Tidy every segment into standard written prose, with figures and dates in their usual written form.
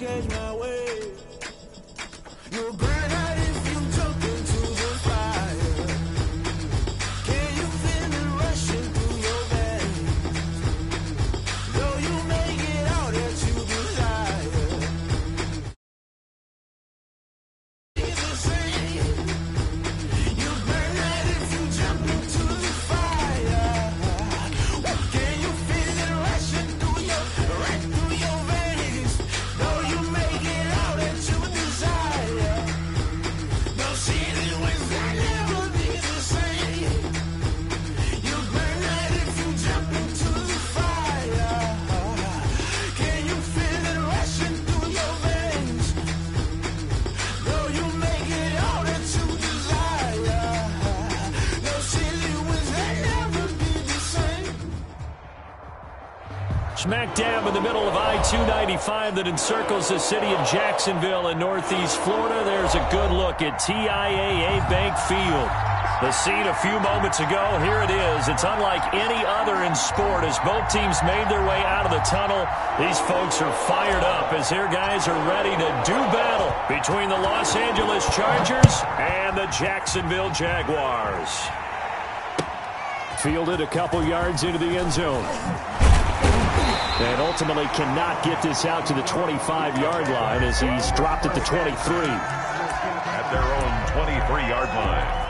catch my wave. You'll burn out if you jump into the fire. Can you feel it rushing through your veins? Though you make it all that you desire. It's the same. You burn out if you jump into the fire. Can you feel it rushing through your veins? Though you make it all that you desire. No city was that never be the same. You burn out if you jump into the fire. Can you feel it rushing through your veins? Though you make it all that you desire. No city was that never be the same. Smack dab in the middle of I-295 that encircles the city of Jacksonville in northeast Florida. There's a good look at TIAA Bank Field. The scene a few moments ago, here it is. It's unlike any other in sport as both teams made their way out of the tunnel. These folks are fired up as their guys are ready to do battle between the Los Angeles Chargers and the Jacksonville Jaguars. Fielded a couple yards into the end zone. And ultimately cannot get this out to the 25-yard line as he's dropped at the 23. At their own 23-yard line.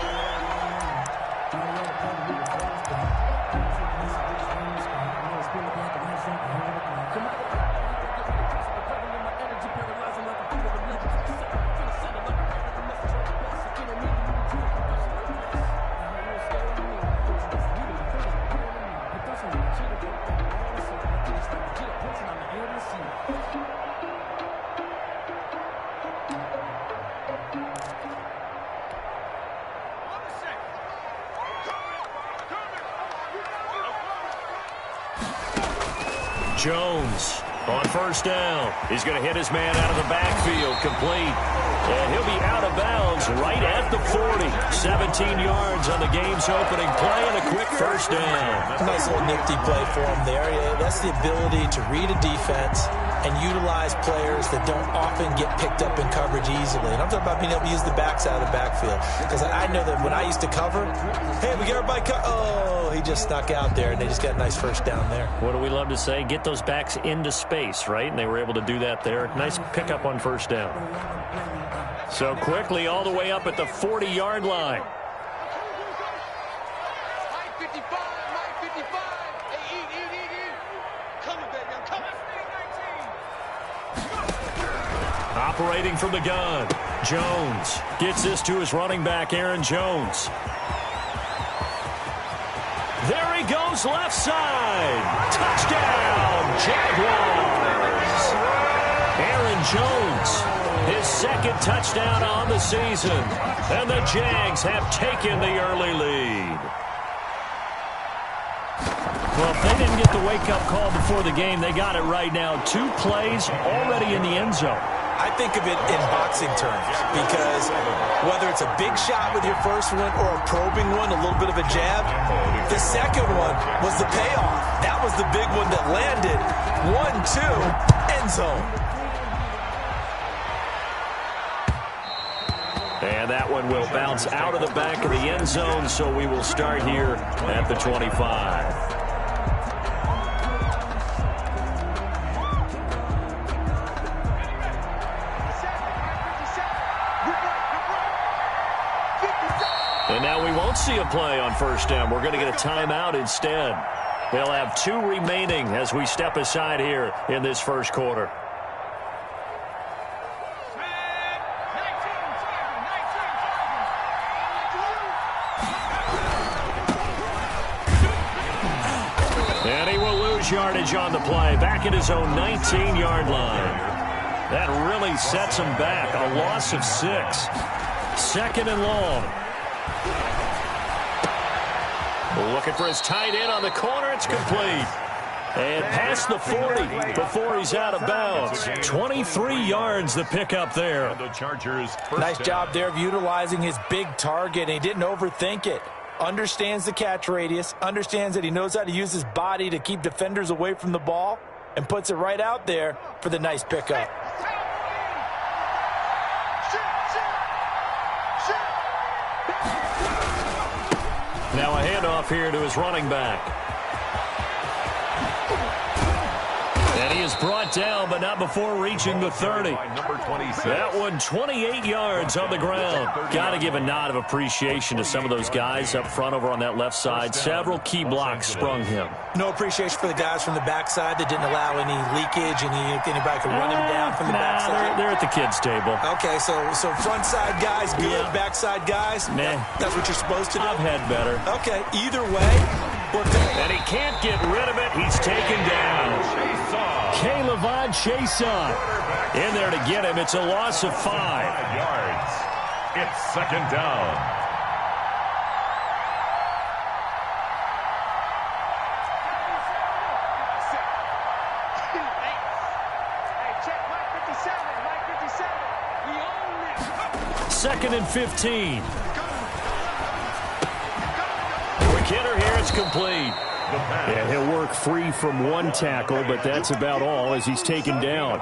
Jones on first down. He's going to hit his man out of the backfield, complete. And he'll be out of bounds right at the 40. 17 yards on the game's opening play and a quick first down. Nice little nifty play for him there. Yeah, that's the ability to read a defense and utilize players that don't often get picked up in coverage easily. And I'm talking about being able to use the backs out of the backfield. Because I know that when I used to cover, hey, we got everybody oh, he just snuck out there, and they just got a nice first down there. What do we love to say? Get those backs into space, right? And they were able to do that there. Nice pickup on first down. So quickly all the way up at the 40-yard line. Operating from the gun, Jones gets this to his running back, Aaron Jones. There he goes, left side. Touchdown, Jaguars. Aaron Jones, his second touchdown on the season. And the Jags have taken the early lead. Well, if they didn't get the wake-up call before the game, they got it right now. 2 plays already in the end zone. I think of it in boxing terms because whether it's a big shot with your first one or a probing one, a little bit of a jab, the second one was the payoff. That was the big one that landed. 1-2, end zone. And that one will bounce out of the back of the end zone, so we will start here at the 25. And now we won't see a play on first down. We're going to get a timeout instead. They'll have 2 remaining as we step aside here in this first quarter. And he will lose yardage on the play. Back at his own 19-yard line. That really sets him back. A loss of 6. Second and long. Looking for his tight end on the corner. It's complete. And past the 40 before he's out of bounds. 23 yards the pickup there. The Chargers. Nice job there of utilizing his big target. He didn't overthink it. Understands the catch radius. Understands that he knows how to use his body to keep defenders away from the ball. And puts it right out there for the nice pickup. Now a handoff here to his running back. And he is brought down, but not before reaching the 30. That one, 28 yards on the ground. Got to give a nod of appreciation to some of those guys up front over on that left side. Several key blocks sprung him. No appreciation for the guys from the backside that didn't allow any leakage, anybody could run him down from the backside. They're at the kids' table. Okay, so front side guys good, backside guys, that's what you're supposed to do? I've had better. Okay, either way. And he can't get rid of it. He's taken down. Caleb Chason in there to get him. It's a loss of 5 yards. It's second down. Second and 15. Quick hitter here. It's complete. And he'll work free from one tackle, but that's about all as he's taken down.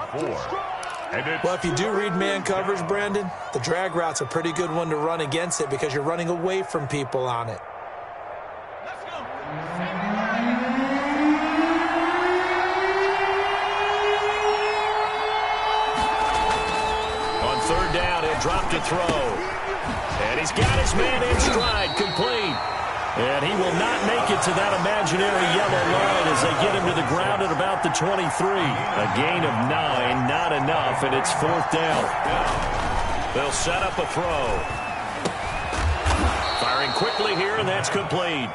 Well, if you do read man coverage, Brandon, the drag route's a pretty good one to run against it because you're running away from people on it. On third down, he'll drop to throw. And he's got his man in stride, complete. And he will not make it to that imaginary yellow line as they get him to the ground at about the 23. A gain of 9, not enough, and it's fourth down. They'll set up a throw. Firing quickly here, and that's complete.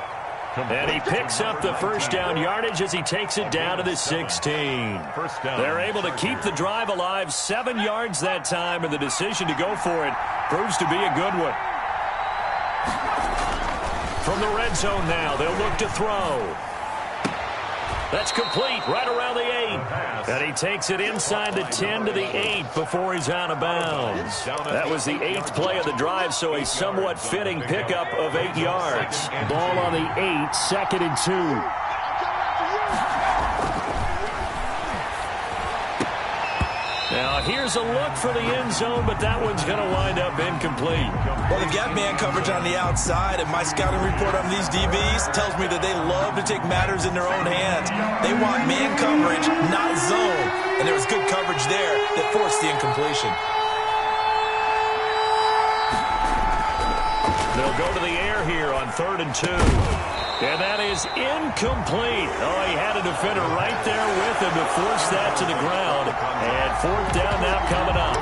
And he picks up the first down yardage as he takes it down to the 16. They're able to keep the drive alive, 7 yards that time, and the decision to go for it proves to be a good one. From the red zone now, they'll look to throw. That's complete, right around the 8. And he takes it inside the 10 to the 8 before he's out of bounds. That was the 8th play of the drive, so a somewhat fitting pickup of 8 yards. Ball on the 8, second and 2. Now, here's a look for the end zone, but that one's going to wind up incomplete. Well, they've got man coverage on the outside, and my scouting report on these DBs tells me that they love to take matters in their own hands. They want man coverage, not zone, and there was good coverage there that forced the incompletion. They'll go to the air here on 3rd and 2. And that is incomplete. Oh, he had a defender right there with him to force that to the ground. And fourth down now coming up.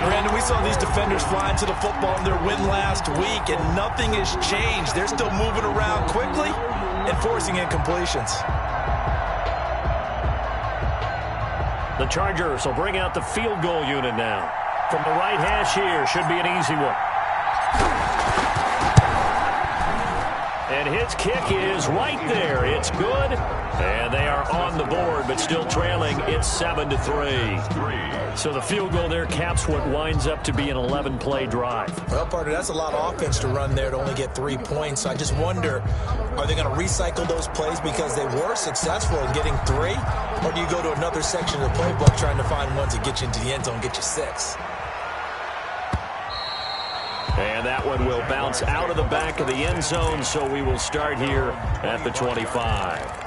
Brandon, we saw these defenders flying to the football in their win last week, and nothing has changed. They're still moving around quickly and forcing incompletions. The Chargers will bring out the field goal unit now. From the right hash here, should be an easy one. And his kick is right there. It's good. And they are on the board, but still trailing. It's 7-3. So the field goal there caps what winds up to be an 11-play drive. Well, partner, that's a lot of offense to run there to only get 3 points. So I just wonder, are they going to recycle those plays because they were successful in getting 3? Or do you go to another section of the playbook trying to find ones that get you into the end zone, get you 6? And that one will bounce out of the back of the end zone, so we will start here at the 25.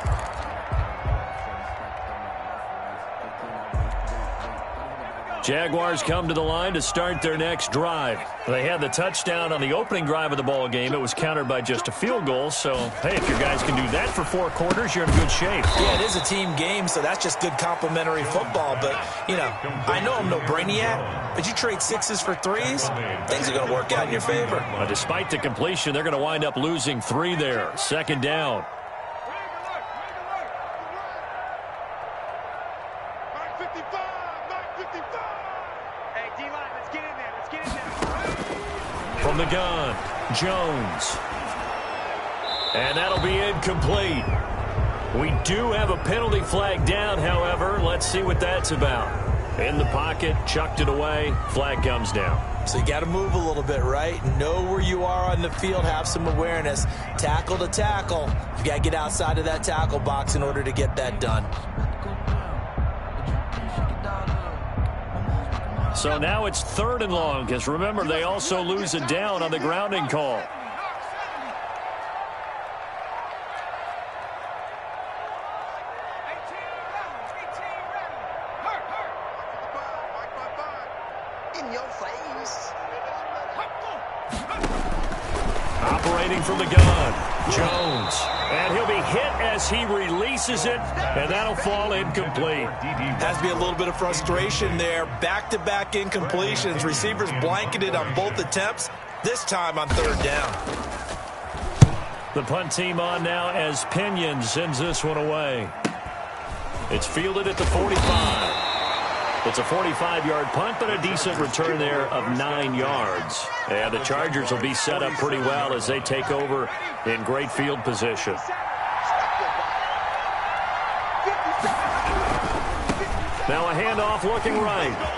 Jaguars come to the line to start their next drive. They had the touchdown on the opening drive of the ball game. It was countered by just a field goal. So, hey, if your guys can do that for 4 quarters, you're in good shape. Yeah, it is a team game, so that's just good complimentary football. But, you know, I know I'm no brainiac, but you trade 6s for 3s, things are going to work out in your favor. Despite the completion, they're going to wind up losing 3 there. Second down. From the gun, Jones. And that'll be incomplete. We do have a penalty flag down, however. Let's see what that's about. In the pocket, chucked it away, flag comes down. So you got to move a little bit, right? Know where you are on the field, have some awareness. Tackle to tackle. You got to get outside of that tackle box in order to get that done. So now it's 3rd and long, because remember, they also lose a down on the grounding call. in your face. Operating from the gun, Jones. And he'll be hit as he releases it, and that'll fall incomplete. Has to be a little bit of frustration there. Back-to-back incompletions. Receivers blanketed on both attempts, this time on third down. The punt team on now as Pinion sends this one away. It's fielded at the 45. It's a 45-yard punt, but a decent return there of 9 yards. And the Chargers will be set up pretty well as they take over in great field position. Now a handoff looking right.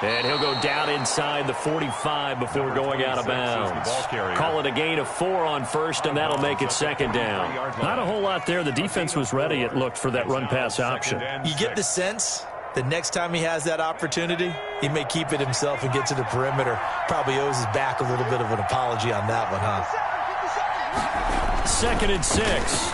And he'll go down inside the 45 before going out of bounds. Call it a gain of 4 on first, and that'll make it second down. Not a whole lot there. The defense was ready, it looked, for that run-pass option. You get the sense the next time he has that opportunity, he may keep it himself and get to the perimeter. Probably owes his back a little bit of an apology on that one, huh? 2nd and 6.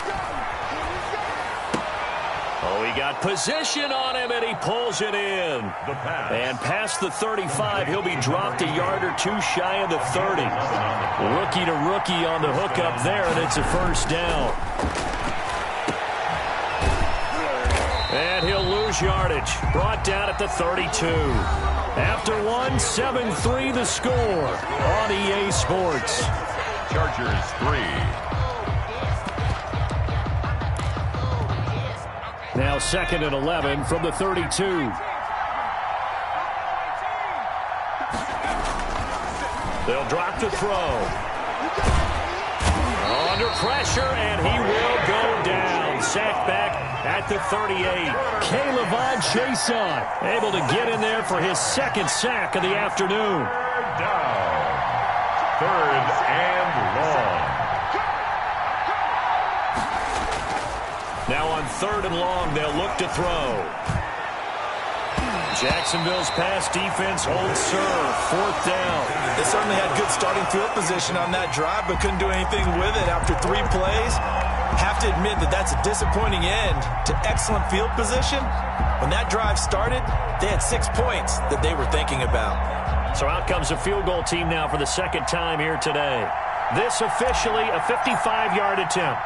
Oh, he got position on him, and he pulls it in. And past the 35, he'll be dropped a yard or two shy of the 30. Rookie to rookie on the hook up there, and it's a first down. And he'll lose yardage. Brought down at the 32. After one, 7-3 the score on EA Sports. Chargers 3. Now 2nd and 11 from the 32. They'll drop to throw. Under pressure, and he will go down. Sacked back at the 38. K'Lavon Chaisson able to get in there for his 2nd sack of the afternoon. Down. 3rd and long. Now on 3rd and long, they'll look to throw. Jacksonville's pass defense holds serve. 4th down. They certainly had good starting field position on that drive, but couldn't do anything with it after 3 plays. Have to admit that that's a disappointing end to excellent field position. When that drive started, they had 6 points that they were thinking about. So out comes a field goal team now for the 2nd time here today. This officially a 55-yard attempt.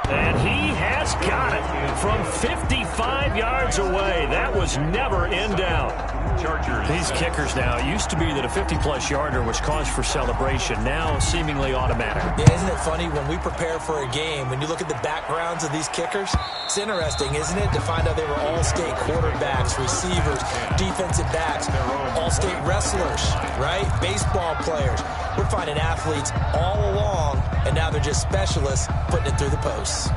And he has got it from 55 yards away. That was never in doubt. Chargers. These kickers now, it used to be that a 50-plus yarder was cause for celebration. Now seemingly automatic. Yeah, isn't it funny when we prepare for a game, when you look at the backgrounds of these kickers, it's interesting, isn't it, to find out they were all-state quarterbacks, receivers, defensive backs, all-state wrestlers, right? Baseball players. We're finding athletes all along, and now they're just specialists putting it through the posts.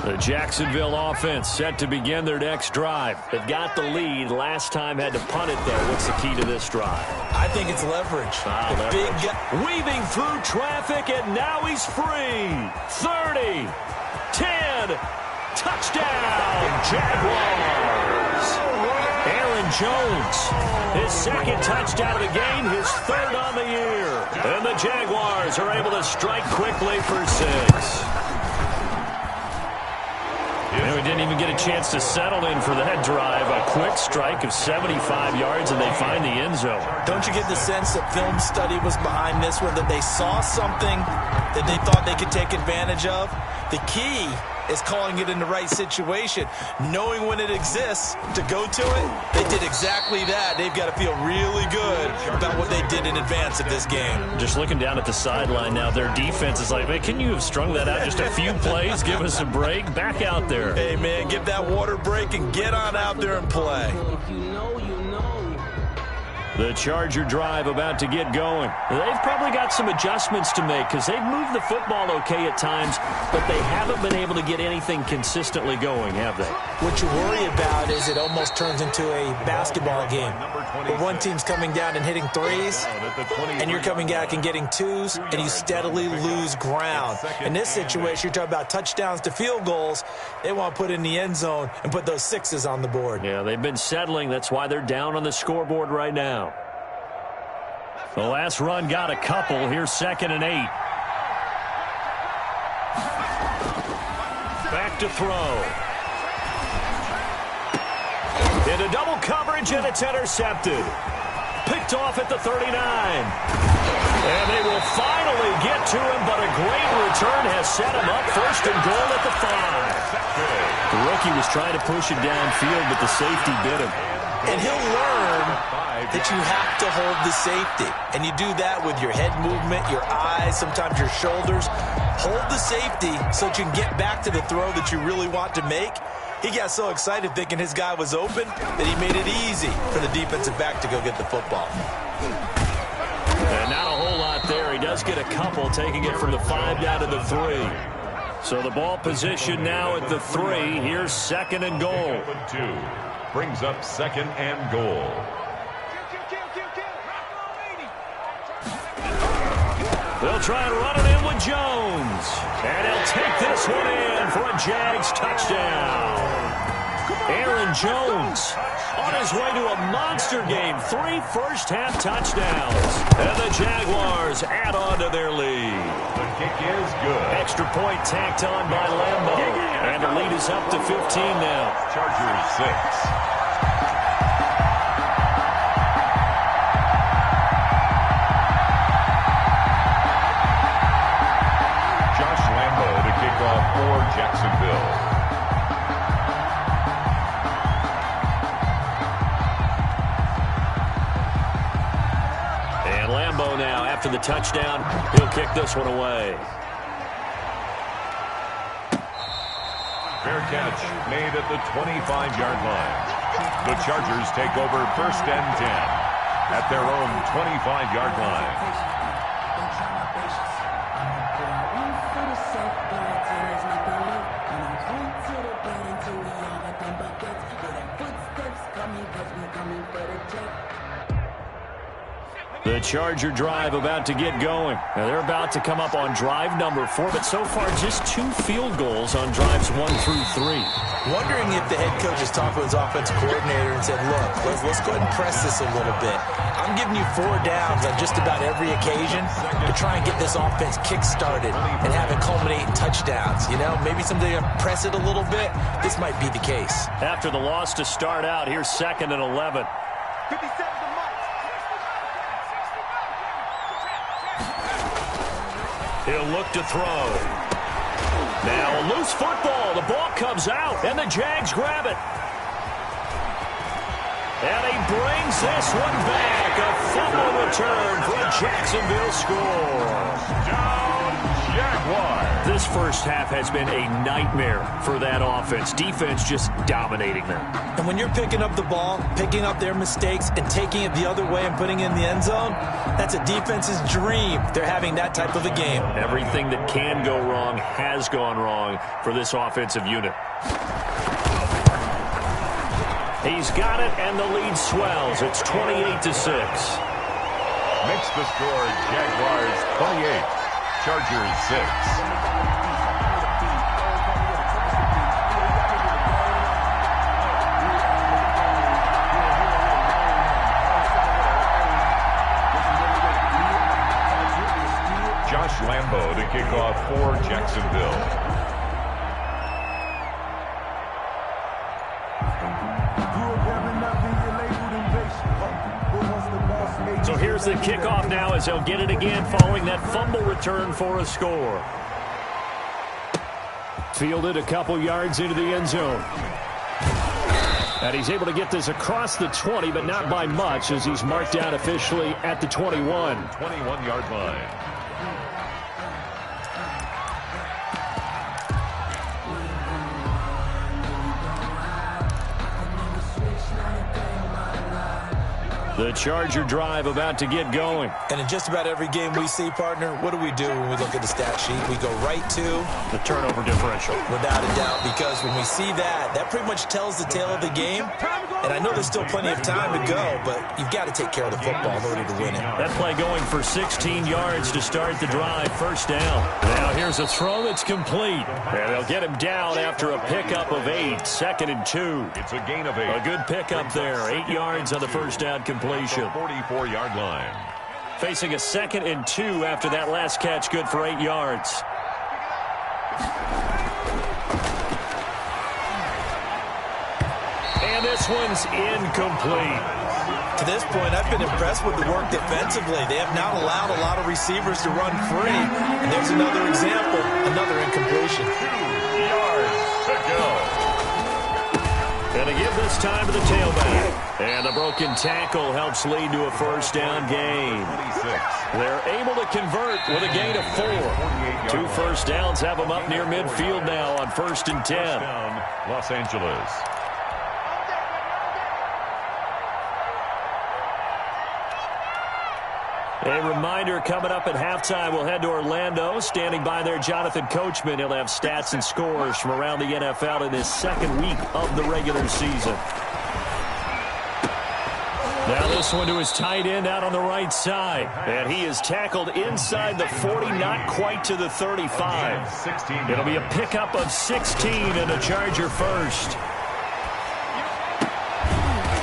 The Jacksonville offense set to begin their next drive. They've got the lead. Last time had to punt it, though. What's the key to this drive? I think it's leverage. Leverage. Big guy. Weaving through traffic, and now he's free. 30, 10, touchdown, Jaguars. Aaron Jones, his 2nd touchdown of the game, his 3rd on the year. And the Jaguars are able to strike quickly for 6. And we didn't even get a chance to settle in for that drive. A quick strike of 75 yards, and they find the end zone. Don't you get the sense that film study was behind this one, that they saw something that they thought they could take advantage of? The key is calling it in the right situation, knowing when it exists to go to it. They did exactly that. They've got to feel really good about what they did in advance of this game. Just looking down at the sideline now, their defense is like, man, can you have strung that out just a few plays? Give us a break. Back out there. Hey, man, give that water break and get on out there and play. The Charger drive about to get going. They've probably got some adjustments to make because they've moved the football okay at times, but they haven't been able to get anything consistently going, have they? What you worry about is it almost turns into a basketball game where one team's coming down and hitting threes, and you're coming back and getting twos, and you steadily lose ground. In this situation, you're talking about touchdowns to field goals. They want to put in the end zone and put those 6s on the board. Yeah, they've been settling. That's why they're down on the scoreboard right now. The last run got a couple. Here's 2nd and 8. Back to throw. Into double coverage, and it's intercepted. Picked off at the 39. And they will finally get to him, but a great return has set him up. First and goal at the 5. The rookie was trying to push it downfield, but the safety bit him. And he'll learn that you have to hold the safety. And you do that with your head movement, your eyes, sometimes your shoulders. Hold the safety so that you can get back to the throw that you really want to make. He got so excited thinking his guy was open that he made it easy for the defensive back to go get the football. And not a whole lot there. He does get a couple, taking it from the 5 down to the 3. So the ball position now at the 3. Here's second and goal. 2 brings up second and goal. They'll try and run it in with Jones. And he'll take this one in for a Jags touchdown. Aaron Jones on his way to a monster game. 3 first-half touchdowns. And the Jaguars add on to their lead. The kick is good. Extra point tacked on by Lambo. And the lead is up to 15 now. Chargers 6. For Jacksonville. And Lambo now, after the touchdown, he'll kick this one away. Fair catch made at the 25-yard line. The Chargers take over first and 10 at their own 25-yard line. The Charger drive about to get going. Now they're about to come up on drive number 4, but so far just 2 field goals on drives 1 through 3. Wondering if the head coach has talked with his offensive coordinator and said, look, let's go ahead and press this a little bit. I'm giving you 4 downs on just about every occasion to try and get this offense kick-started and have it culminate in touchdowns. You know, maybe someday press it a little bit. This might be the case. After the loss to start out, here's second and 11. He'll look to throw. Now a loose football. The ball comes out, and the Jags grab it. And he brings this one back. A fumble return for a Jacksonville score. Down Jaguars. This first half has been a nightmare for that offense. Defense just dominating them. And when you're picking up the ball, picking up their mistakes, and taking it the other way and putting it in the end zone, that's a defense's dream. They're having that type of a game. Everything that can go wrong has gone wrong for this offensive unit. He's got it, and the lead swells. It's 28-6. Makes the score Jaguars 28, Chargers 6. Josh Lambo to kick off for Jacksonville. So here's the kickoff now as they'll get it again following that fumble return for a score. Fielded a couple yards into the end zone. And he's able to get this across the 20, but not by much as he's marked down officially at the 21. 21-yard line. The Charger drive about to get going. And in just about every game we see, partner, what do we do when we look at the stat sheet? We go right to the turnover differential. Without a doubt, because when we see that, that pretty much tells the tale of the game. And I know there's still plenty of time to go, but you've got to take care of the football in order to win it. That play going for 16 yards to start the drive. First down. Now here's a throw that's complete. And they'll get him down after a pickup of 8. Second and 2. It's a gain of 8. A good pickup there. 8 yards on the first down completion. 44-yard line. Facing a second and 2 after that last catch, good for 8 yards. And this one's incomplete. To this point, I've been impressed with the work defensively. They have not allowed a lot of receivers to run free. And there's another example, another incompletion. 2 yards to go. And to give this time to the tailback. And the broken tackle helps lead to a first down gain. 26. They're able to convert with a gain of 4. 2 first downs have them up near midfield now on 1st and 10. First down, Los Angeles. A reminder coming up at halftime, we'll head to Orlando. Standing by there, Jonathan Coachman. He'll have stats and scores from around the NFL in this second week of the regular season. Now this one to his tight end out on the right side. And he is tackled inside the 40, not quite to the 35. It'll be a pickup of 16 and a Charger first.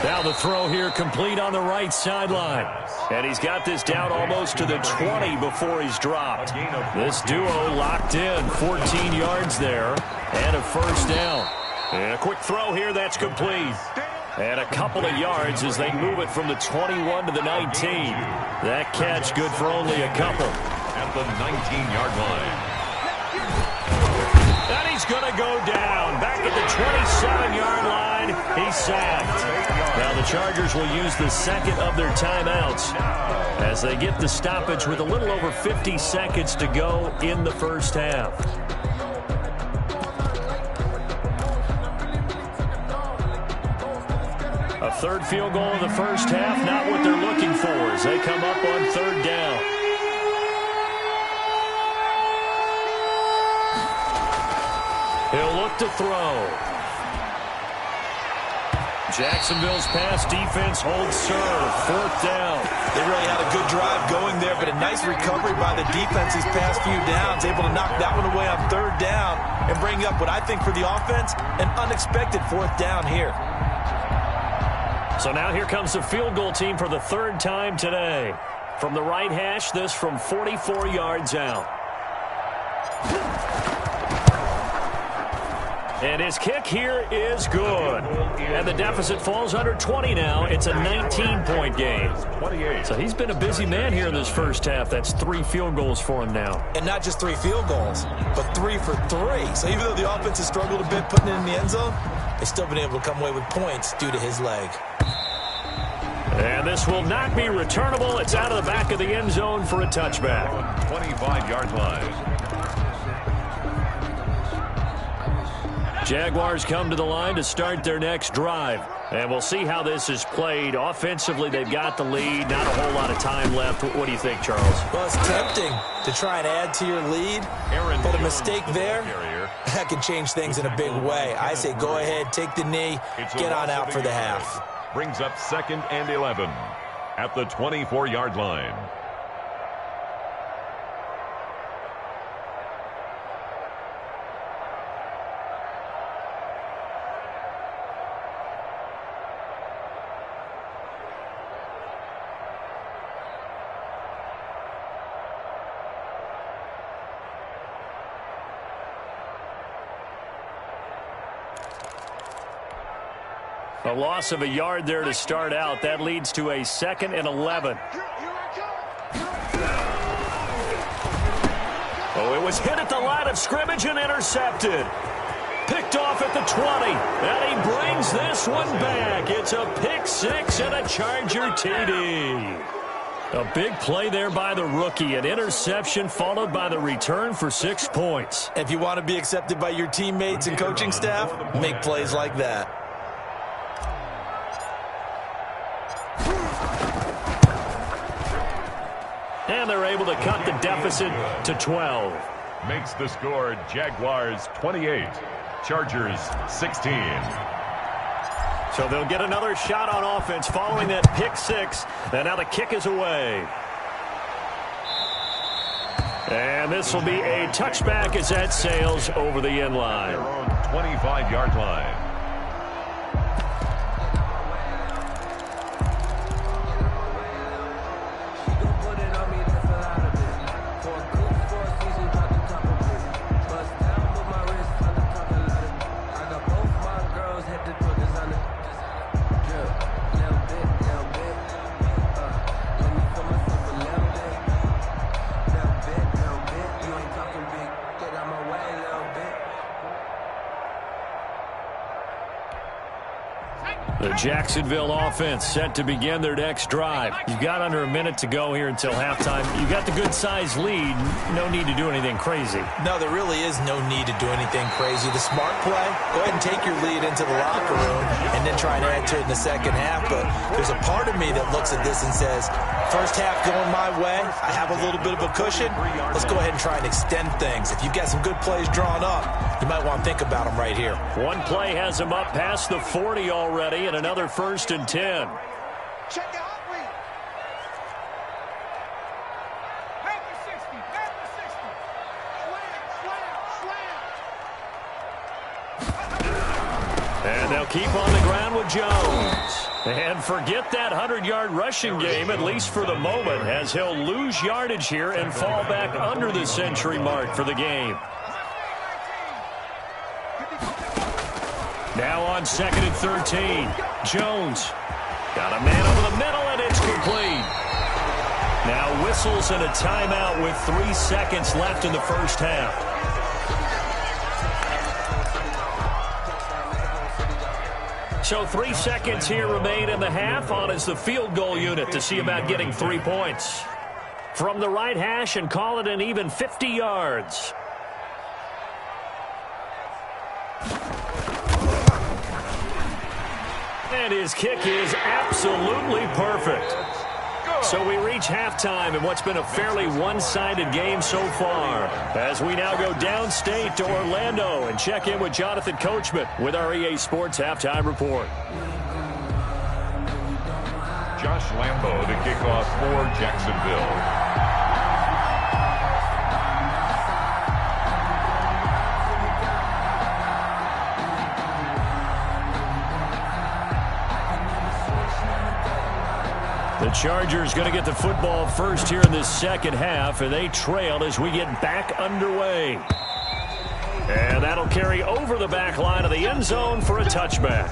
Now the throw here complete on the right sideline. And he's got this down almost to the 20 before he's dropped. This duo locked in, 14 yards there, and a first down. And a quick throw here, that's complete. And a couple of yards as they move it from the 21 to the 19. That catch good for only a couple. At the 19-yard line. And he's going to go down. Back at the 27-yard line, he's sacked. Now the Chargers will use the second of their timeouts as they get the stoppage with a little over 50 seconds to go in the first half. A third field goal in the first half, not what they're looking for as they come up on 3rd down. He'll look to throw. Jacksonville's pass defense holds serve. 4th down. They really had a good drive going there, but a nice recovery by the defense these past few downs, able to knock that one away on 3rd down and bring up what I think for the offense, an unexpected 4th down here. So now here comes the field goal team for the 3rd time today. From the right hash, this from 44 yards out. And his kick here is good. And the deficit falls under 20 now. It's a 19-point game. So he's been a busy man here in this first half. That's 3 field goals for him now. And not just 3 field goals, but 3 for 3. So even though the offense has struggled a bit putting it in the end zone, they've still been able to come away with points due to his leg. And this will not be returnable. It's out of the back of the end zone for a touchback. 25-yard line. Jaguars come to the line to start their next drive. And we'll see how this is played. Offensively, they've got the lead. Not a whole lot of time left. What do you think, Charles? Well, it's tempting to try and add to your lead, but a mistake there, that can change things in a big way. I say go ahead, take the knee, get on out for the half. Brings up 2nd and 11 at the 24-yard line. A loss of a yard there to start out. That leads to a 2nd and 11. Oh, it was hit at the line of scrimmage and intercepted. Picked off at the 20. And he brings this one back. It's a pick 6 and a Charger TD. A big play there by the rookie. An interception followed by the return for 6 points. If you want to be accepted by your teammates and coaching staff, make plays like that. And they're able to cut the deficit to 12. Makes the score Jaguars 28, Chargers 16. So they'll get another shot on offense following that pick 6. And now the kick is away. And this will be a touchback as that sails over the end line. Their own 25-yard line. The Jacksonville offense set to begin their next drive. You've got under a minute to go here until halftime. You've got the good-sized lead. No need to do anything crazy. No, there really is no need to do anything crazy. The smart play, go ahead and take your lead into the locker room and then try and add to it in the second half. But there's a part of me that looks at this and says, first half going my way, I have a little bit of a cushion. Let's go ahead and try and extend things. If you've got some good plays drawn up, you might want to think about them right here. One play has him up past the 40 already, and another 1st and 10. Check your hot read. Back to 60. Back to 60. Slam. And they'll keep on the ground with Jones. And forget that 100-yard rushing game, at least for the moment, as he'll lose yardage here and fall back under the century mark for the game. Now on 2nd and 13. Jones got a man over the middle, and it's complete. Now whistles and a timeout with 3 seconds left in the first half. So 3 seconds here remain in the half. On is the field goal unit to see about getting 3 points. From the right hash and call it an even 50 yards. And his kick is absolutely perfect. So we reach halftime in what's been a fairly one-sided game so far, as we now go downstate to Orlando and check in with Jonathan Coachman with our EA Sports Halftime Report. Josh Lambo to kick off for Jacksonville. The Chargers going to get the football first here in this second half, and they trail as we get back underway. And that'll carry over the back line of the end zone for a touchback.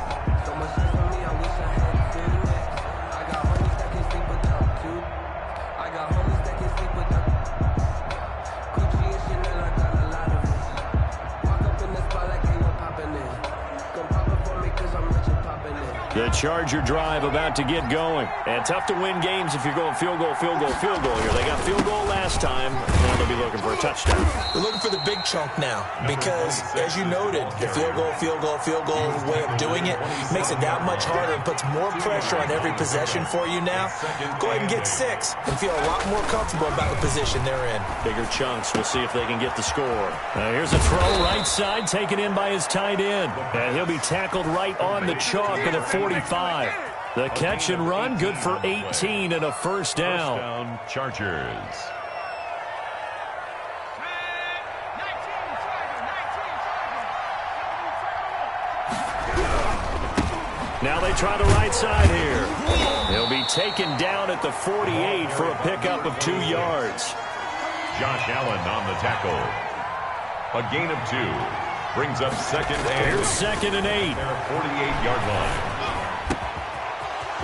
The Charger drive about to get going. And tough to win games if you're going field goal, field goal, field goal here. They got field goal last time. Now they'll be looking for a touchdown. They're looking for the big chunk now because, as you noted, the field goal way of doing it makes it that much harder and puts more pressure on every possession for you now. Go ahead and get 6 and feel a lot more comfortable about the position they're in. Bigger chunks. We'll see if they can get the score. Here's a throw right side taken in by his tight end. And he'll be tackled right on the chalk at the 45. The catch and run, good for 18 and a first down. First down, Chargers. Now they try the right side here. He'll be taken down at the 48 for a pickup of 2 yards. Josh Allen on the tackle. A gain of 2. Brings up 2nd and Here's 2nd and 8. Their 48-yard line.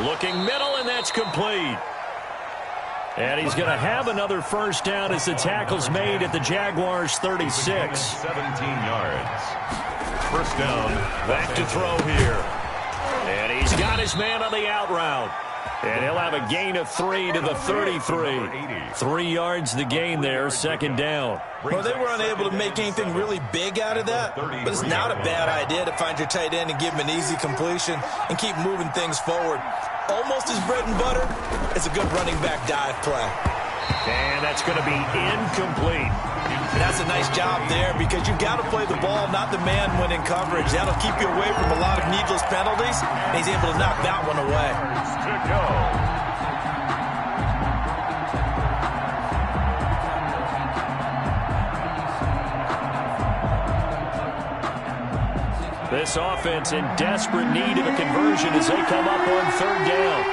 Looking middle, and that's complete. And he's going to have another first down as the tackle's made at the Jaguars' 36. 17 yards. First down. Back to throw here. And he's got his man on the out route. And he'll have a gain of 3 to the 33. 3 yards the gain there, 2nd down. Well, they were unable to make anything really big out of that, but it's not a bad idea to find your tight end and give him an easy completion and keep moving things forward. Almost his bread and butter is a good running back dive play. And that's going to be incomplete. And that's a nice job there because you've got to play the ball, not the man when in coverage. That'll keep you away from a lot of needless penalties, and he's able to knock that one away. To go. This offense in desperate need of a conversion as they come up on 3rd down.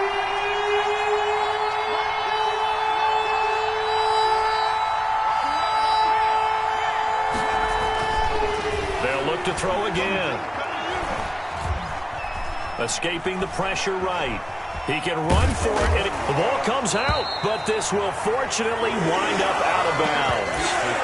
They'll look to throw again. Escaping the pressure right. He can run for it, and the ball comes out, but this will fortunately wind up out of bounds.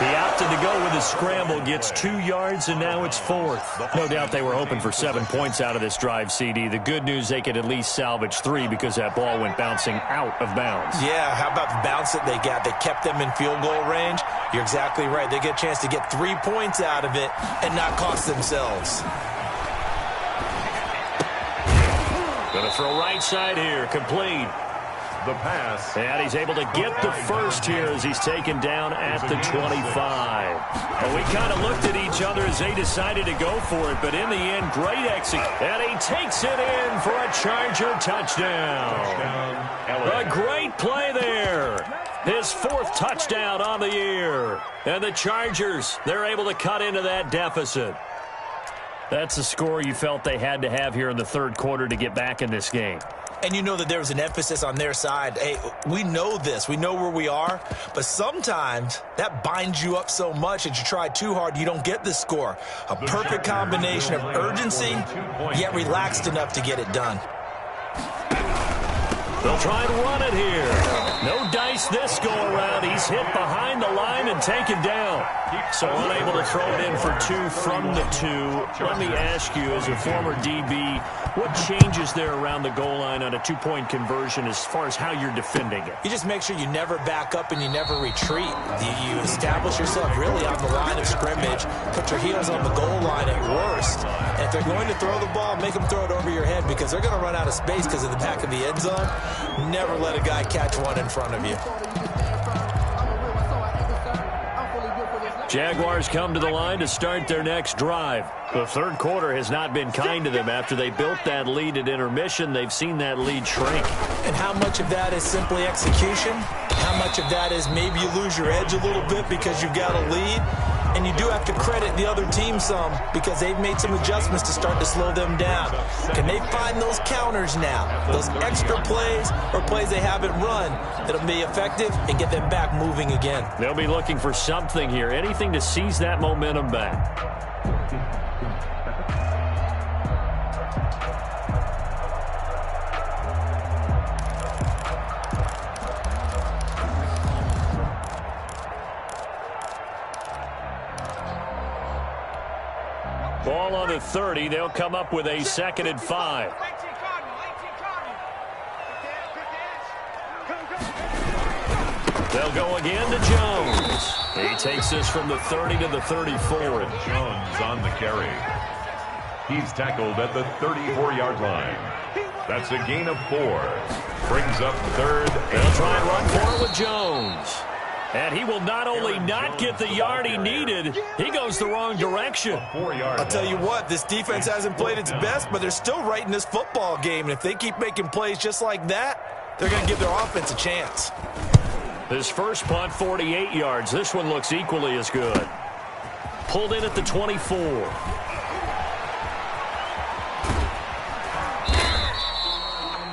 The opted to go with a scramble, gets 2 yards, and now it's 4th. No doubt they were hoping for 7 points out of this drive, CD. The good news, they could at least salvage 3 because that ball went bouncing out of bounds. Yeah, how about the bounce that they got? They kept them in field goal range. You're exactly right. They get a chance to get 3 points out of it and not cost themselves. Going to throw right side here, complete. The pass. And he's able to get the first here as he's taken down at the 25. And we kind of looked at each other as they decided to go for it, but in the end, great execution. And he takes it in for a Charger touchdown. A great play there. His 4th touchdown on the year. And the Chargers, they're able to cut into that deficit. That's the score you felt they had to have here in the 3rd quarter to get back in this game. And you know that there was an emphasis on their side. Hey, we know this. We know where we are. But sometimes that binds you up so much that you try too hard, you don't get the score. A perfect combination of urgency, yet relaxed enough to get it done. They'll try and run it here. No dice this go-around. He's hit behind the line and taken down. So unable to throw it in for 2 from the 2. Let me ask you, as a former DB, what changes there around the goal line on a 2-point conversion as far as how you're defending it? You just make sure you never back up and you never retreat. You establish yourself really on the line of scrimmage, put your heels on the goal line at worst. And if they're going to throw the ball, make them throw it over your head because they're going to run out of space because of the back of the end zone. Never let a guy catch one in front of you. Jaguars come to the line to start their next drive. The 3rd quarter has not been kind to them. After they built that lead at intermission, they've seen that lead shrink. And how much of that is simply execution? How much of that is maybe you lose your edge a little bit because you've got a lead? And you do have to credit the other team some because they've made some adjustments to start to slow them down. Can they find those counters now, those extra plays or plays they haven't run that'll be effective and get them back moving again? They'll be looking for something here, anything to seize that momentum back. Ball on the 30. They'll come up with a 2nd and 5. They'll go again to Jones. He takes this from the 30 to the 34. Jones on the carry. He's tackled at the 34-yard line. That's a gain of 4. Brings up 3rd. They'll try and run for it with Jones. And he will not only not get the yard he needed, he goes the wrong direction. I'll tell you what, this defense hasn't played its best, but they're still right in this football game. And if they keep making plays just like that, they're going to give their offense a chance. His first punt, 48 yards. This one looks equally as good. Pulled in at the 24.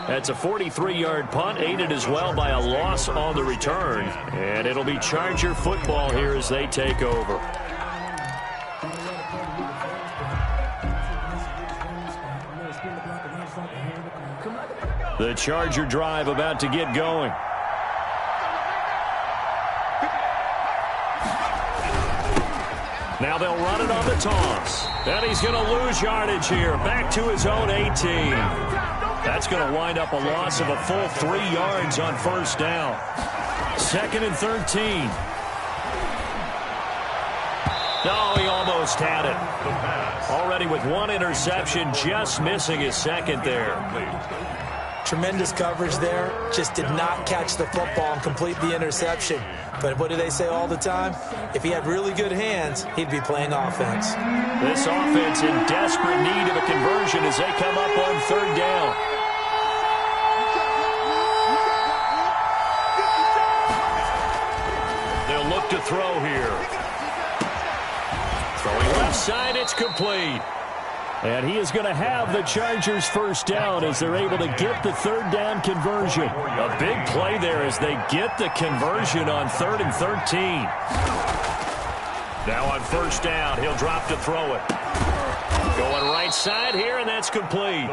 That's a 43-yard punt, aided as well by a loss on the return. And it'll be Charger football here as they take over. The Charger drive about to get going. Now they'll run it on the toss. And he's going to lose yardage here. Back to his own 18. That's going to wind up a loss of a full 3 yards on 1st down. 2nd and 13. No, he almost had it. Already with 1 interception, just missing his 2nd there. Tremendous coverage there. Just did not catch the football and complete the interception. But what do they say all the time? If he had really good hands, he'd be playing offense. This offense in desperate need of a conversion as they come up on 3rd down. They'll look to throw here. Throwing left side, it's complete. And he is going to have the Chargers 1st down as they're able to get the 3rd down conversion. A big play there as they get the conversion on 3rd and 13. Now on 1st down, he'll drop to throw it. Going right side here, and that's complete.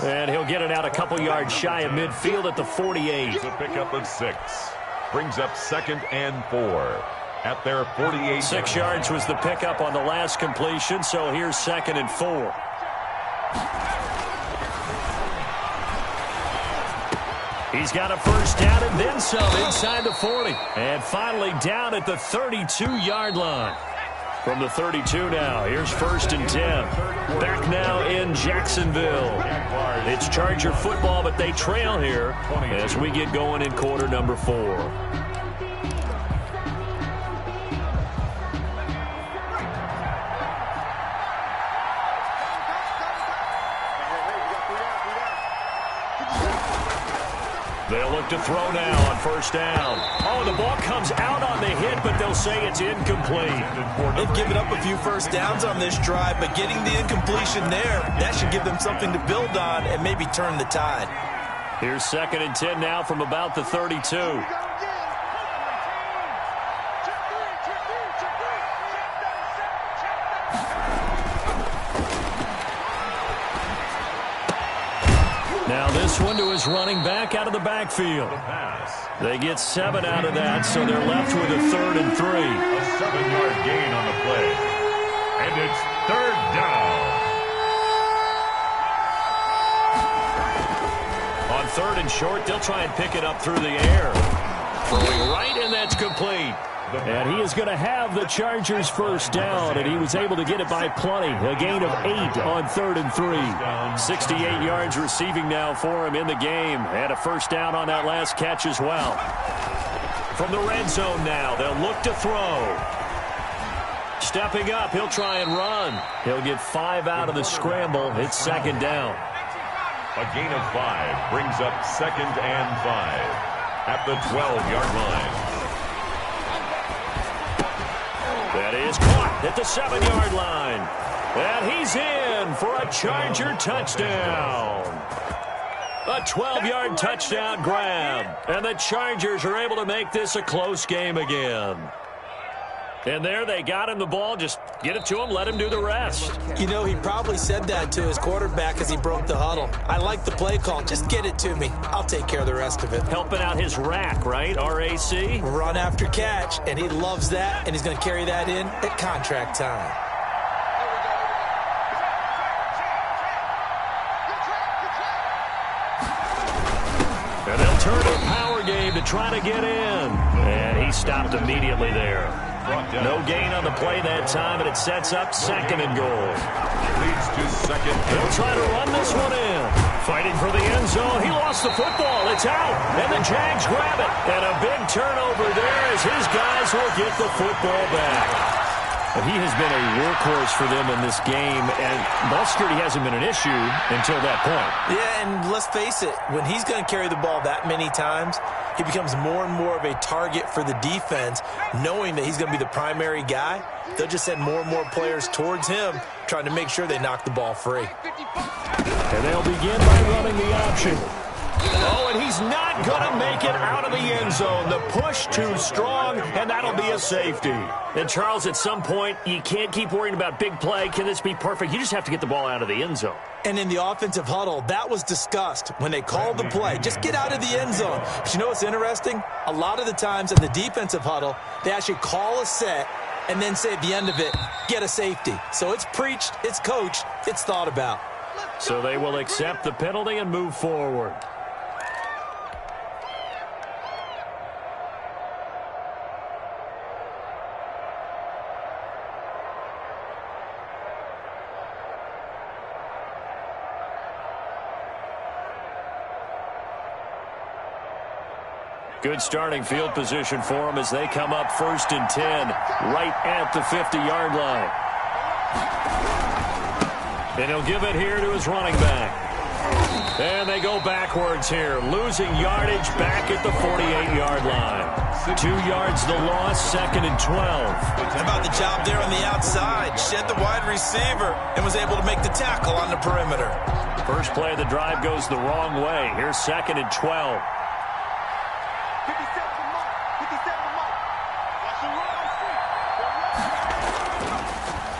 And he'll get it out a couple yards shy of midfield at the 48. It's a pickup of 6. Brings up 2nd and 4. at their 48. 6 yards was the pickup on the last completion, so here's 2nd and 4. He's got a first down and then some inside the 40. And finally down at the 32-yard line. From the 32 now, here's 1st and 10. Back now in Jacksonville. It's Charger football, but they trail here as we get going in quarter number 4. They'll look to throw now on 1st down. Oh, the ball comes out on the hit, but they'll say it's incomplete. They've given up a few first downs on this drive, but getting the incompletion there, that should give them something to build on and maybe turn the tide. Here's 2nd and 10 now from about the 32. Now this one to his running back out of the backfield. They get 7 out of that, so they're left with a 3rd and 3. A 7-yard gain on the play. And it's 3rd down. On 3rd and short, they'll try and pick it up through the air. Throwing right, and that's complete. And he is going to have the Chargers' first down, and he was able to get it by plenty. A gain of 8 on 3rd and 3. 68 yards receiving now for him in the game. And a first down on that last catch as well. From the red zone now, they'll look to throw. Stepping up, he'll try and run. He'll get 5 out of the scramble. It's 2nd down. A gain of 5 brings up 2nd and 5 at the 12-yard line. That is caught at the 7-yard line. And he's in for a Charger touchdown. A 12-yard touchdown grab. And the Chargers are able to make this a close game again. And there they got him the ball. Just get it to him, let him do the rest. You know, he probably said that to his quarterback as he broke the huddle. I like the play call. Just get it to me. I'll take care of the rest of it. Helping out his rack, right? RAC? Run after catch, and he loves that, and he's going to carry that in at contract time. And they'll turn a power game to try to get in. And he stopped immediately there. No gain on the play that time, and it sets up 2nd and goal. Leads to 2nd. They'll try to run this one in. Fighting for the end zone. He lost the football. It's out. And the Jags grab it. And a big turnover there as his guys will get the football back. He has been a workhorse for them in this game, and ball security hasn't been an issue until that point. Yeah, and let's face it, when he's going to carry the ball that many times, he becomes more and more of a target for the defense, knowing that he's going to be the primary guy. They'll just send more and more players towards him, trying to make sure they knock the ball free. And they'll begin by running the option. Oh, and he's not going to make it out of the end zone. The push too strong, and that'll be a safety. And, Charles, at some point, you can't keep worrying about big play. Can this be perfect? You just have to get the ball out of the end zone. And in the offensive huddle, that was discussed when they called the play. Just get out of the end zone. But you know what's interesting? A lot of the times in the defensive huddle, they actually call a set and then say at the end of it, get a safety. So it's preached, it's coached, it's thought about. So they will accept the penalty and move forward. Good starting field position for them as they come up 1st and 10, right at the 50-yard line. And he'll give it here to his running back. And they go backwards here, losing yardage back at the 48-yard line. 2 yards the loss, 2nd and 12. How about the job there on the outside? Shed the wide receiver and was able to make the tackle on the perimeter. First play of the drive goes the wrong way. Here's 2nd and 12.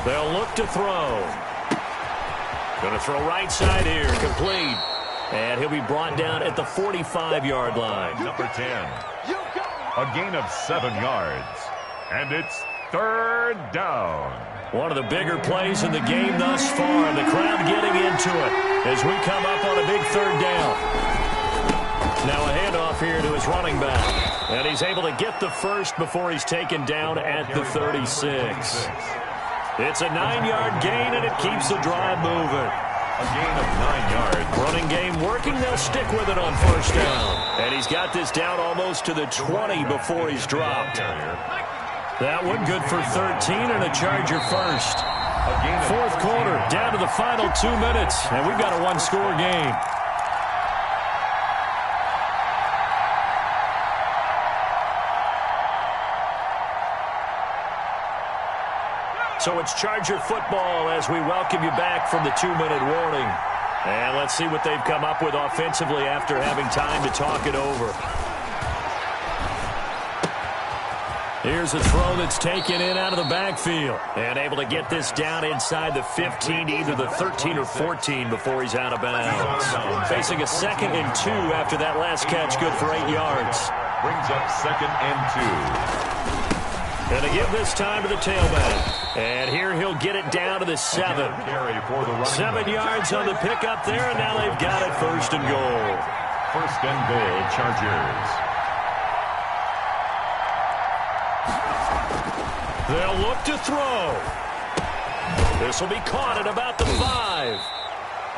They'll look to throw. Going to throw right side here, complete. And he'll be brought down at the 45-yard line. Number 10. A gain of 7 yards. And it's third down. One of the bigger plays in the game thus far. The crowd getting into it as we come up on a big third down. Now a handoff here to his running back. And he's able to get the first before he's taken down at the 36. It's a 9-yard gain, and it keeps the drive moving. A gain of 9 yards. Running game working. They'll stick with it on first down. And he's got this down almost to the 20 before he's dropped. That one good for 13 and a Charger first. Fourth quarter, down to the final 2 minutes, and we've got a one-score game. So it's Charger football as we welcome you back from the 2-minute warning. And let's see what they've come up with offensively after having time to talk it over. Here's a throw that's taken in out of the backfield. And able to get this down inside the 15, either the 13 or 14 before he's out of bounds. Facing a 2nd and 2 after that last catch, good for 8 yards. Brings up 2nd and 2. And to give this time to the tailback. And here he'll get it down to the 7. 7 yards on the pickup there, and now they've got it 1st and goal. 1st and goal, Chargers. They'll look to throw. This will be caught at about the 5.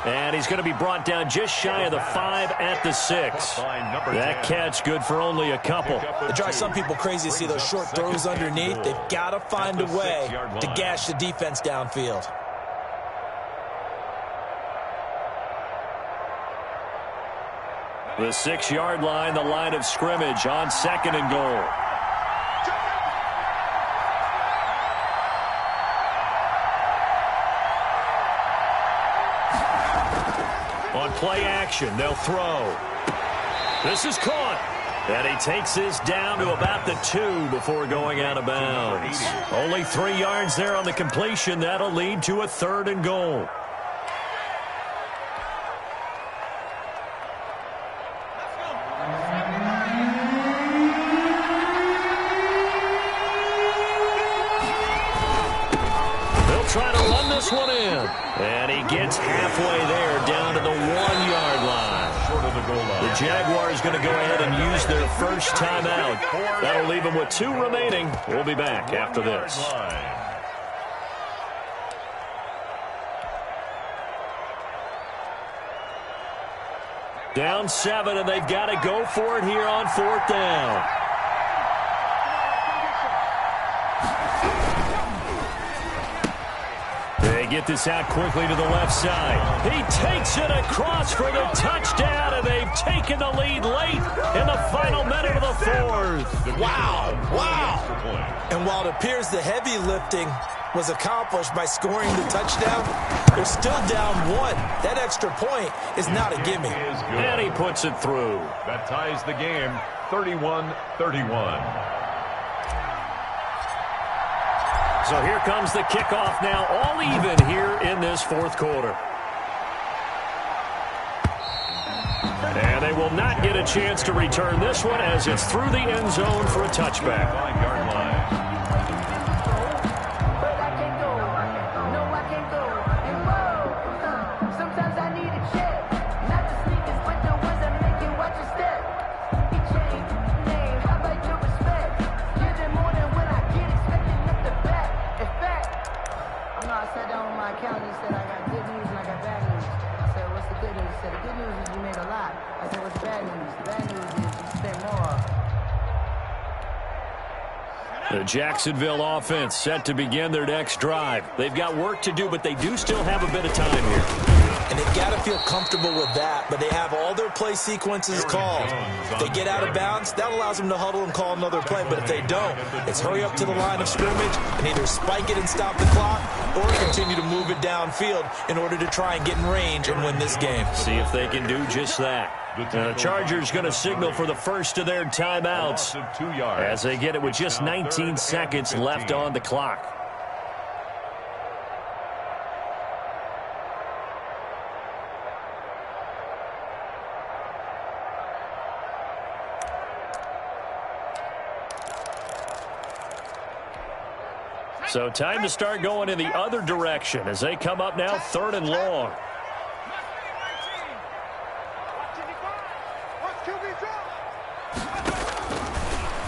And he's going to be brought down just shy of the 5 at the 6. That catch good for only a couple. It drives some people crazy to see those short throws underneath. They've got to find a way to gash the defense downfield. The 6-yard line, the line of scrimmage on 2nd and goal. On play action, they'll throw. This is caught. And he takes this down to about the 2 before going out of bounds. Only 3 yards there on the completion. That'll lead to a 3rd and goal. They'll try to run this one in. And he gets halfway there, down to the 1-yard line. Short of the goal line. The Jaguars going to go ahead and use their first timeout. That'll leave them with 2 remaining. We'll be back after this. Down 7, and they've got to go for it here on 4th down. They get this out quickly to the left side. He takes it across for the touchdown, and they've taken the lead late in the final minute of the 4th. Wow, wow. And while it appears the heavy lifting was accomplished by scoring the touchdown, they're still down 1. That extra point is not a gimme. And he puts it through. That ties the game, 31-31. So here comes the kickoff now, all even here in this 4th quarter. And they will not get a chance to return this one as it's through the end zone for a touchback. 5-yard line. The Jacksonville offense set to begin their next drive. They've got work to do, but they do still have a bit of time here. And they've got to feel comfortable with that, but they have all their play sequences called. If they get out of bounds, that allows them to huddle and call another play, but if they don't, it's hurry up to the line of scrimmage and either spike it and stop the clock or continue to move it downfield in order to try and get in range and win this game. See if they can do just that. The Chargers going to signal for the first of their timeouts as they get it with just 19 seconds left on the clock. So time to start going in the other direction as they come up now 3rd and long.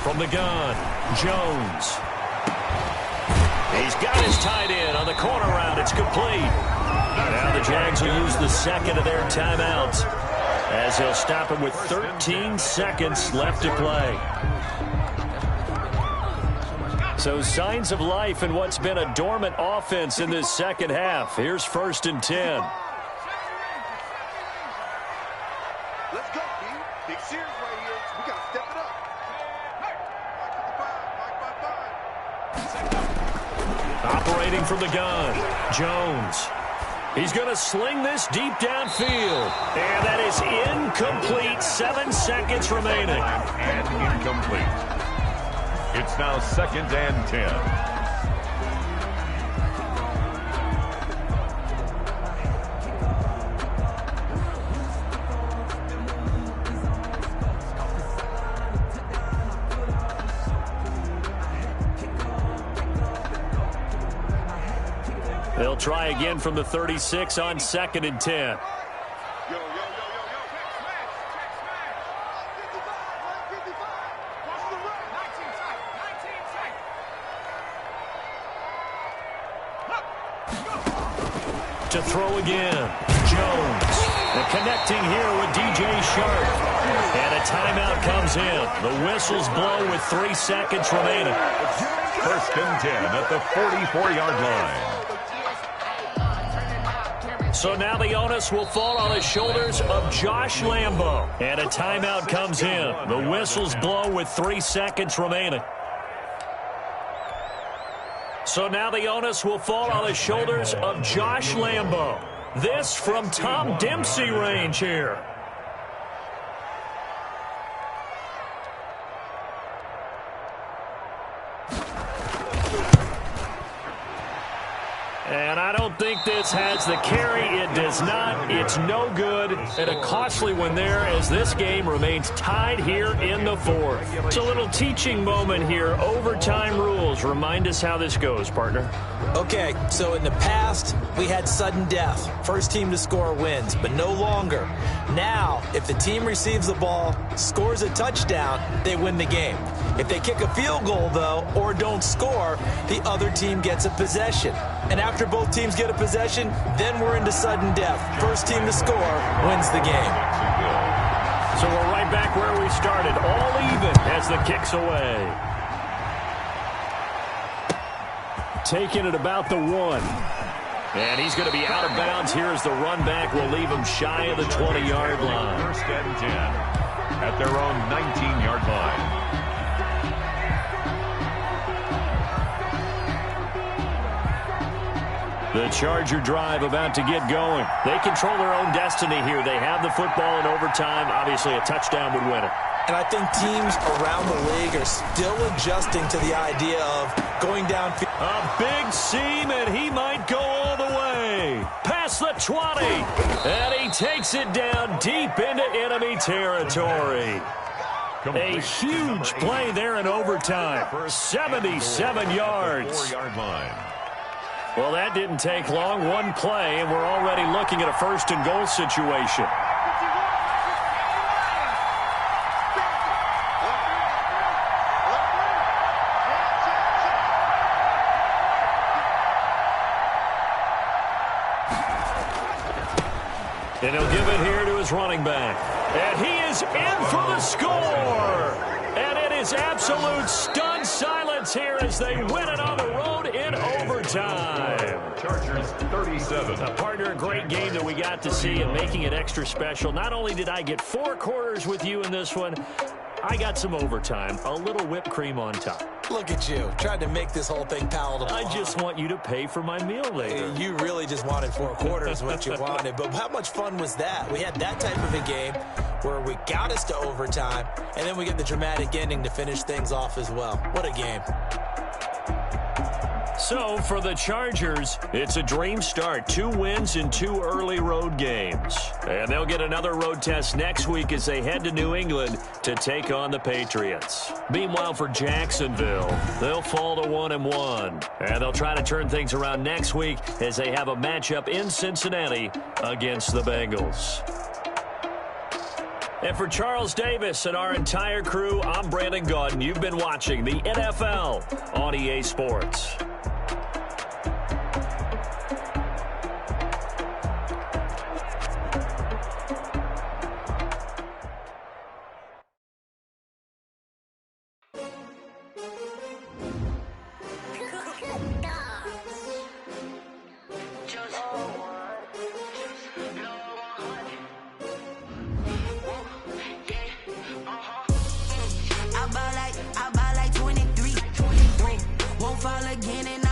From the gun, Jones. He's got his tight end on the corner route. It's complete. Now the Jags will use the second of their timeouts as he'll stop him with 13 seconds left to play. So signs of life in what's been a dormant offense in this second half. Here's 1st and 10. Let's go, D. Big series right here. We got to step it up. Operating from the gun, Jones. He's going to sling this deep downfield. And that is incomplete. 7 seconds remaining. And incomplete. It's now 2nd and 10. They'll try again from the 36 on 2nd and 10. To throw again, Jones. And connecting here with DJ Sharp. And a timeout comes in. The whistles blow with 3 seconds remaining. 1st and 10 at the 44-yard line. So now the onus will fall on the shoulders of Josh Lambo. And a timeout comes in. The whistles blow with 3 seconds remaining. So now the onus will fall on the shoulders of Josh Lambo. This from Tom Dempsey range here. And I don't think this has the carry. It does not. It's no good. And a costly one there as this game remains tied here in the 4th. It's a little teaching moment here. Overtime rules. Remind us how this goes, partner. Okay, so in the past, we had sudden death. First team to score wins, but no longer. Now, if the team receives the ball, scores a touchdown, they win the game. If they kick a field goal, though, or don't score, the other team gets a possession. And after both teams get a possession, then we're into sudden death. First team to score wins the game. So we're right back where we started, all even as the kick's away. Taking it about the 1. And he's going to be out of bounds here as the run back will leave him shy of the 20-yard line. 1st and 10 at their own 19-yard line. The Charger drive about to get going. They control their own destiny here. They have the football in overtime. Obviously, a touchdown would win it. And I think teams around the league are still adjusting to the idea of going downfield. A big seam, and he might go all the way. Past the 20. And he takes it down deep into enemy territory. A huge play there in overtime. 77 yards. 4-yard line. Well, that didn't take long. One play, and we're already looking at a 1st and goal situation. And he'll give it here to his running back. And he is in for the score. And it is absolute stunned silence here as they win it on the road in overtime. Chargers 37. Partner, a great game that we got to see and making it extra special. Not only did I get 4 quarters with you in this one, I got some overtime, a little whipped cream on top. Look at you, tried to make this whole thing palatable. I just want you to pay for my meal later. You really just wanted 4 quarters, what you wanted. But how much fun was that? We had that type of a game where we got us to overtime, and then we get the dramatic ending to finish things off as well. What a game. So for the Chargers, it's a dream start. 2 wins in 2 early road games. And they'll get another road test next week as they head to New England to take on the Patriots. Meanwhile, for Jacksonville, they'll fall to 1-1. And they'll try to turn things around next week as they have a matchup in Cincinnati against the Bengals. And for Charles Davis and our entire crew, I'm Brandon Gaudin. You've been watching the NFL on EA Sports. I ball like 23. Won't fall again and